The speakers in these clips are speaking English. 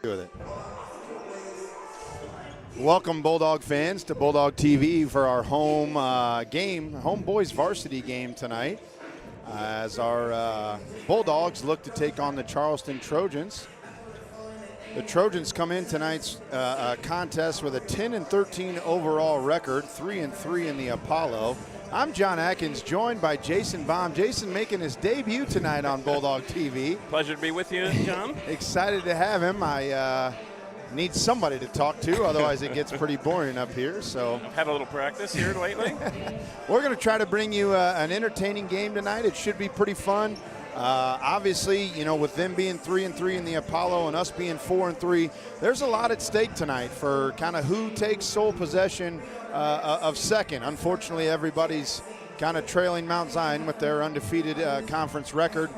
with it. Welcome, Bulldog fans, to Bulldog TV for our home home boys varsity game tonight, as our Bulldogs look to take on the Charleston Trojans. The Trojans come in tonight's contest with a 10-13 overall record, 3-3 in the Apollo. I'm John Atkins, joined by Jason Baum. Jason making his debut tonight on Bulldog TV. Pleasure to be with you, John. Excited to have him. I need somebody to talk to, otherwise it gets pretty boring up here. So I've had a little practice here lately. We're going to try to bring you an entertaining game tonight. It should be pretty fun. Obviously, you know, with them being 3-3 in the Apollo and us being 4-3, there's a lot at stake tonight for kind of who takes sole possession of second. Unfortunately, everybody's kind of trailing Mount Zion with their undefeated conference record,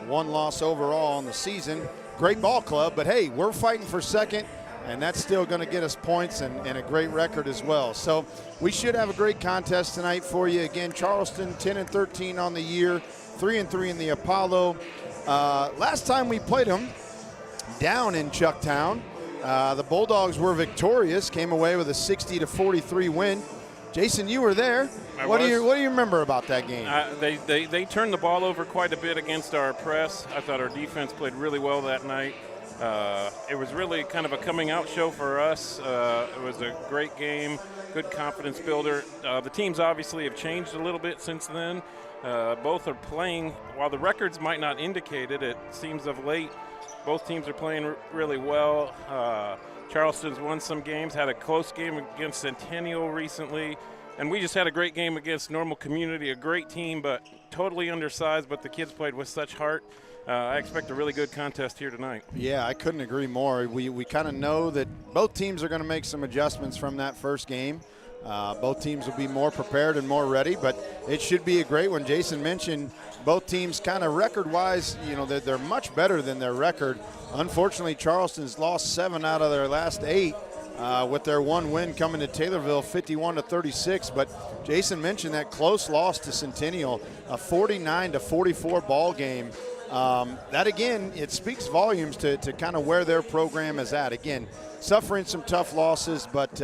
1 loss overall in the season. Great ball club, but hey, we're fighting for second, and that's still going to get us points and a great record as well. So we should have a great contest tonight for you. Again, Charleston 10-13 on the year, 3-3 in the Apollo. Last time we played them down in Chucktown, the Bulldogs were victorious, came away with a 60-43 win. Jason, you were there. What do you remember about that game? They turned the ball over quite a bit against our press. I thought our defense played really well that night. It was really kind of a coming out show for us. It was a great game, good confidence builder. The teams obviously have changed a little bit since then. Both are playing, while the records might not indicate it, it seems of late both teams are playing really well. Charleston's won some games, had a close game against Centennial recently, and we just had a great game against Normal Community, a great team, but totally undersized, but the kids played with such heart. I expect a really good contest here tonight. Yeah, I couldn't agree more. We kind of know that both teams are going to make some adjustments from that first game. Both teams will be more prepared and more ready, but it should be a great one. Jason mentioned both teams kind of record-wise, you know, they're much better than their record. Unfortunately, Charleston's lost 7 out of their last 8 with their 1 win coming to Taylorville, 51-36. But Jason mentioned that close loss to Centennial, a 49-44 ball game. That, again, it speaks volumes to kind of where their program is at. Again, suffering some tough losses, but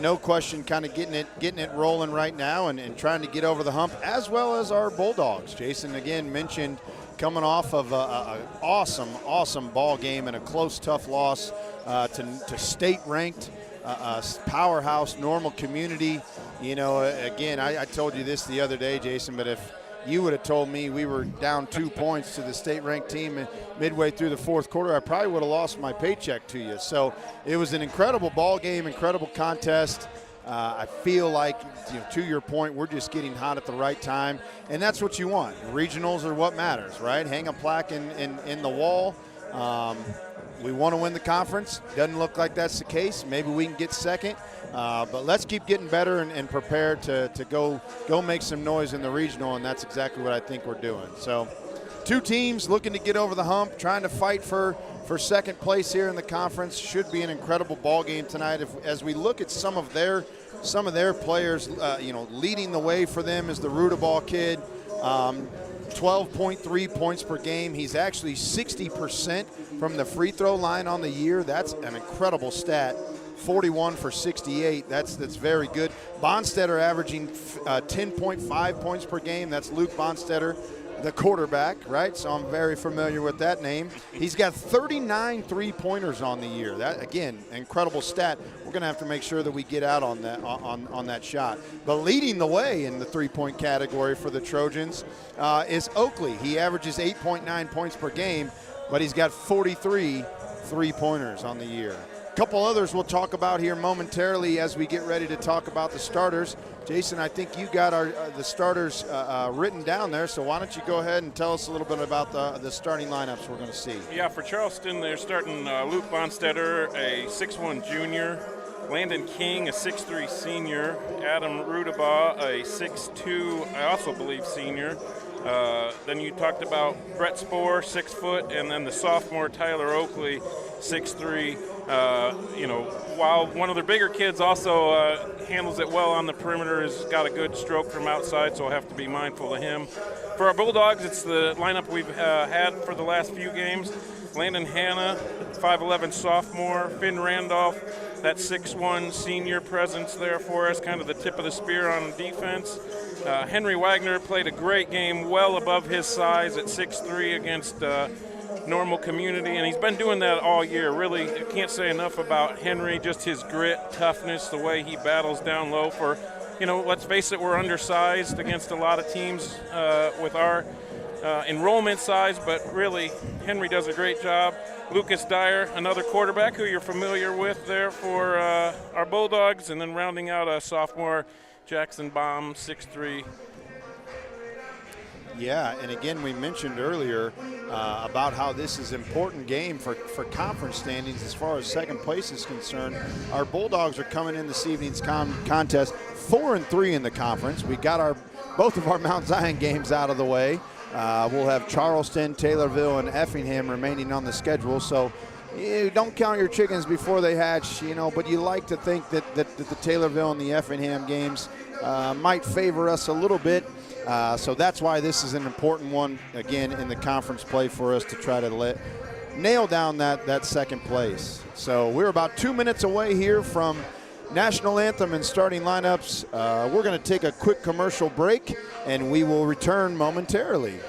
no question kind of getting it rolling right now and trying to get over the hump, as well as our Bulldogs. Jason, again, mentioned coming off of an awesome ball game and a close, tough loss to state-ranked powerhouse Normal Community. You know, again, I told you this the other day, Jason, but if you would have told me we were down 2 points to the state-ranked team midway through the fourth quarter, I probably would have lost my paycheck to you. So it was an incredible ball game, incredible contest. I feel like, you know, to your point, we're just getting hot at the right time, and that's what you want. Regionals are what matters, right? Hang a plaque in the wall. We want to win the conference. Doesn't look like that's the case. Maybe we can get second. But let's keep getting better and prepared to go make some noise in the regional, and that's exactly what I think we're doing. So 2 teams looking to get over the hump, trying to fight for second place here in the conference. Should be an incredible ball game tonight. As we look at some of their players, you know, leading the way for them is the Rudaball kid. 12.3 points per game. He's actually 60% from the free throw line on the year. That's an incredible stat. 41 for 68. That's very good. Bonstetter averaging 10.5 points per game. That's Luke Bonstetter, the quarterback, right? So I'm very familiar with that name. He's got 39 3-pointers on the year. That, again, incredible stat. We're going to have to make sure that we get out on that on that shot. But leading the way in the 3-point category for the Trojans is Oakley. He averages 8.9 points per game, but he's got 43 3-pointers on the year. A couple others we'll talk about here momentarily as we get ready to talk about the starters. Jason, I think you got the starters written down there, so why don't you go ahead and tell us a little bit about the starting lineups we're going to see. Yeah, for Charleston, they're starting Luke Bonstetter, a 6'1 junior, Landon King, a 6'3 senior, Adam Rudabaugh, a 6'2, I also believe, senior. Then you talked about Brett Spohr, 6 foot, and then the sophomore Tyler Oakley, 6'3". You know, while one of their bigger kids also handles it well on the perimeter, has got a good stroke from outside, so I'll have to be mindful of him. For our Bulldogs, it's the lineup we've had for the last few games. Landon Hanna, 5'11 sophomore. Finn Randolph, that 6'1 senior presence there for us, kind of the tip of the spear on defense. Henry Wagner played a great game, well above his size at 6'3 against normal community, and he's been doing that all year. Really, I can't say enough about Henry, just his grit, toughness, the way he battles down low for, let's face it, we're undersized against a lot of teams with our enrollment size, but really, Henry does a great job. Lucas Dyer, another quarterback who you're familiar with there for our Bulldogs, and then rounding out a sophomore, Jackson Baum, 6'3". Yeah, and again, we mentioned earlier about how this is an important game for conference standings as far as second place is concerned. Our Bulldogs are coming in this evening's contest 4-3 in the conference. We got both of our Mount Zion games out of the way. We'll have Charleston, Taylorville, and Effingham remaining on the schedule. So you don't count your chickens before they hatch, but you like to think that the Taylorville and the Effingham games might favor us a little bit. So that's why this is an important one, again, in the conference play for us to try to nail down that second place. So we're about 2 minutes away here from national anthem and starting lineups. We're going to take a quick commercial break, and we will return momentarily.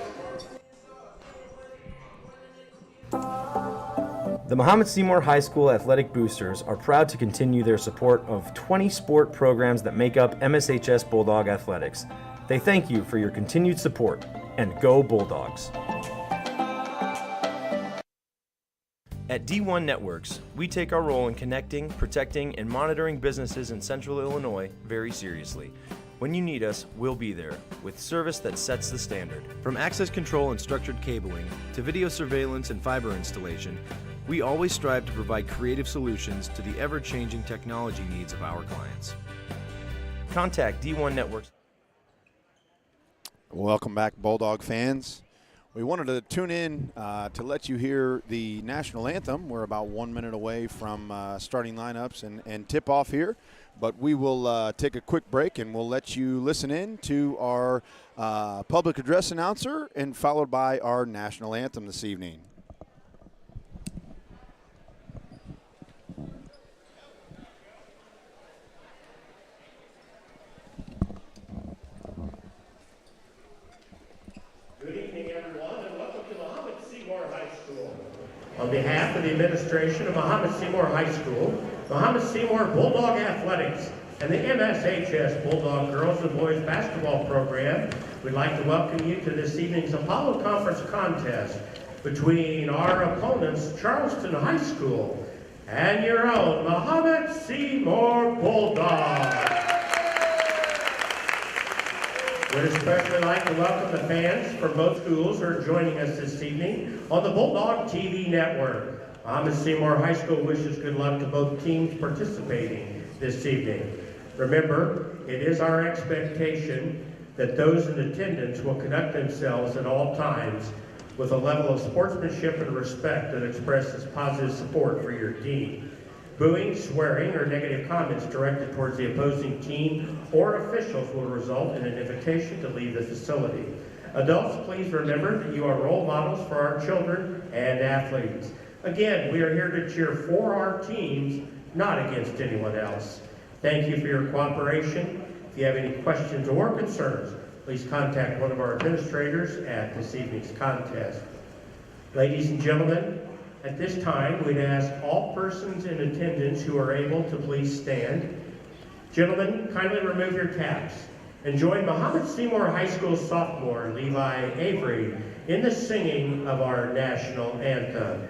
The Mahomet-Seymour High School Athletic Boosters are proud to continue their support of 20 sport programs that make up MSHS Bulldog Athletics. They thank you for your continued support, and go Bulldogs. At D1 Networks, we take our role in connecting, protecting, and monitoring businesses in Central Illinois very seriously. When you need us, we'll be there, with service that sets the standard. From access control and structured cabling, to video surveillance and fiber installation, we always strive to provide creative solutions to the ever-changing technology needs of our clients. Contact D1 Networks. Welcome back, Bulldog fans. We wanted to tune in to let you hear the national anthem. We're about 1 minute away from starting lineups and tip-off here, but we will take a quick break and we'll let you listen in to our public address announcer and followed by our national anthem this evening. On behalf of the administration of Mahomet-Seymour High School, Mahomet-Seymour Bulldog Athletics, and the MSHS Bulldog Girls and Boys Basketball Program, we'd like to welcome you to this evening's Apollo Conference contest between our opponents, Charleston High School, and your own Mahomet-Seymour Bulldogs. We'd especially like to welcome the fans from both schools who are joining us this evening on the Bulldog TV network. Mahomet-Seymour High School wishes good luck to both teams participating this evening. Remember, it is our expectation that those in attendance will conduct themselves at all times with a level of sportsmanship and respect that expresses positive support for your team. Booing, swearing, or negative comments directed towards the opposing team or officials will result in an invitation to leave the facility. Adults, please remember that you are role models for our children and athletes. Again, we are here to cheer for our teams, not against anyone else. Thank you for your cooperation. If you have any questions or concerns, please contact one of our administrators at this evening's contest. Ladies and gentlemen, at this time, we'd ask all persons in attendance who are able to please stand. Gentlemen, kindly remove your caps and join Mahomet-Seymour High School sophomore Levi Avery in the singing of our national anthem.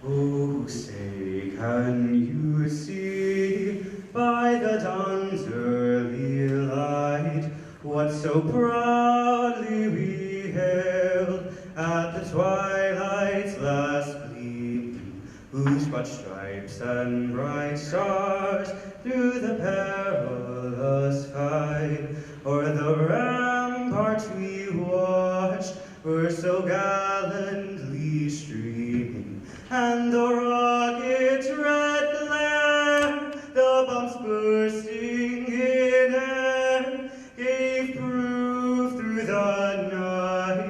Oh, say, can you see by the dawn's early light what so proudly we hailed at the twilight's last gleam, whose broad stripes and bright stars through the perilous fight o'er the ramparts we watched were so gallantly streaming, and the rocket's red glare, the bombs bursting in air, gave proof through the night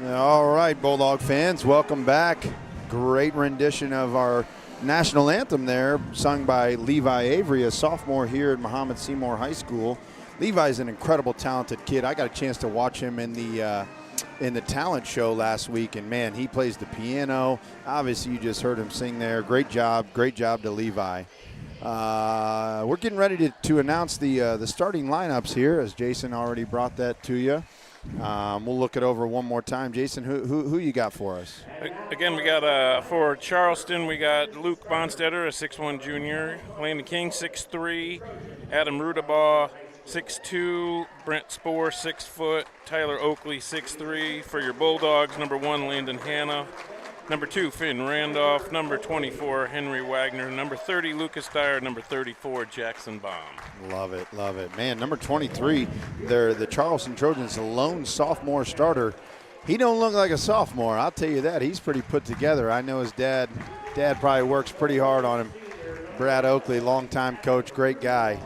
All right, Bulldog fans, welcome back. Great rendition of our national anthem there, sung by Levi Avery, a sophomore here at Mahomet-Seymour High School. Levi's an incredible, talented kid. I got a chance to watch him in the talent show last week, and man, he plays the piano. Obviously, you just heard him sing there. Great job to Levi. We're getting ready to announce the starting lineups here, as Jason already brought that to you. We'll look it over one more time. Jason, who you got for us? Again, we got for Charleston, we got Luke Bonstetter, a 6'1 junior, Landon King, 6'3, Adam Rudabaugh, 6'2, Brent Spohr, 6 foot, Tyler Oakley, 6'3. For your Bulldogs, number 1, Landon Hanna, number 2, Finn Randolph, number 24, Henry Wagner, number 30, Lucas Dyer, number 34, Jackson Baum. Love it. Man, number 23, the Charleston Trojans, the lone sophomore starter. He don't look like a sophomore, I'll tell you that. He's pretty put together. I know his dad probably works pretty hard on him. Brad Oakley, longtime coach, great guy.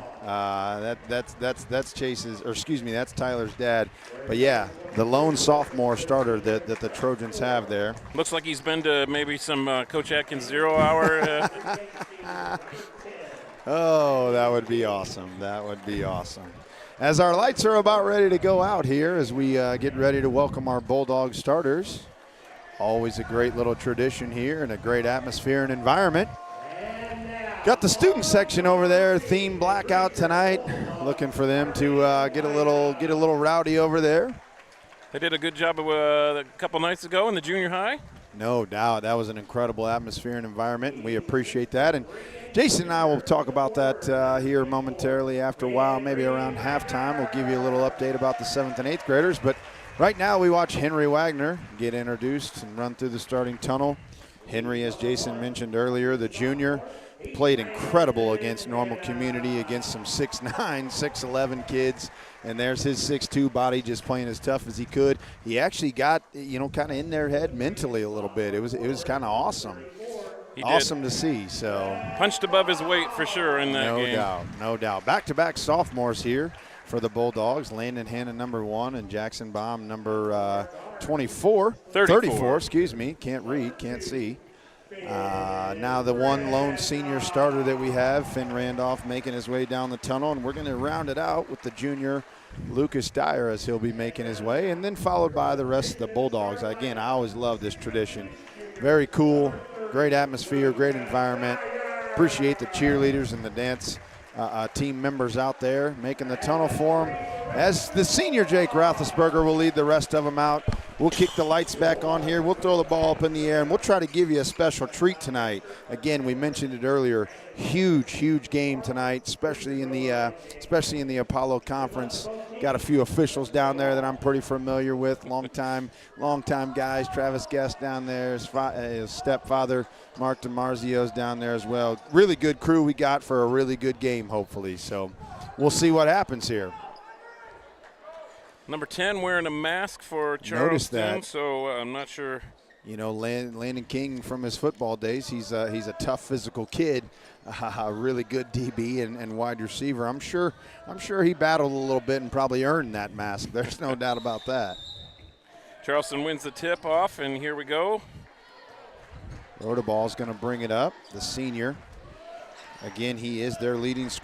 That's Chase's, or excuse me, that's Tyler's dad. But yeah, the lone sophomore starter that the Trojans have there. Looks like he's been to maybe some Coach Atkins 0 hour. Oh, that would be awesome. As our lights are about ready to go out here, as we get ready to welcome our Bulldog starters. Always a great little tradition here and a great atmosphere and environment. Got the student section over there, theme blackout tonight. Looking for them to get a little rowdy over there. They did a good job a couple nights ago in the junior high. No doubt, that was an incredible atmosphere and environment, and we appreciate that. And Jason and I will talk about that here momentarily after a while, maybe around halftime. We'll give you a little update about the 7th and 8th graders. But right now we watch Henry Wagner get introduced and run through the starting tunnel. Henry, as Jason mentioned earlier, the junior, played incredible against Normal Community, against some 6'9", 6'11 kids. And there's his 6'2 body just playing as tough as he could. He actually got, kind of in their head mentally a little bit. It was kind of awesome. Awesome to see. So punched above his weight for sure in that game. No doubt. Back-to-back sophomores here for the Bulldogs. Landon Hanna, number 1, and Jackson Baum, number 34, excuse me. Can't read, can't see. Now the one lone senior starter that we have, Finn Randolph, making his way down the tunnel, and we're going to round it out with the junior Lucas Dyer as he'll be making his way, and then followed by the rest of the Bulldogs. Again, I always love this tradition. Very cool, great atmosphere, great environment. Appreciate the cheerleaders and the dance team members out there making the tunnel for them. As the senior Jake Roethlisberger will lead the rest of them out. We'll kick the lights back on here. We'll throw the ball up in the air, and we'll try to give you a special treat tonight. Again, we mentioned it earlier. Huge game tonight, especially in the Apollo Conference. Got a few officials down there that I'm pretty familiar with. Long time guys. Travis Guest down there. His stepfather, Mark DiMarzio's down there as well. Really good crew we got for a really good game, hopefully. So we'll see what happens here. Number 10 wearing a mask for Charleston. Noticed that. So I'm not sure. Landon King from his football days, he's a tough physical kid, a really good DB and wide receiver. I'm sure he battled a little bit and probably earned that mask. There's no doubt about that. Charleston wins the tip off, and here we go. Rodaball's going to bring it up, the senior. Again, he is their leading scorer.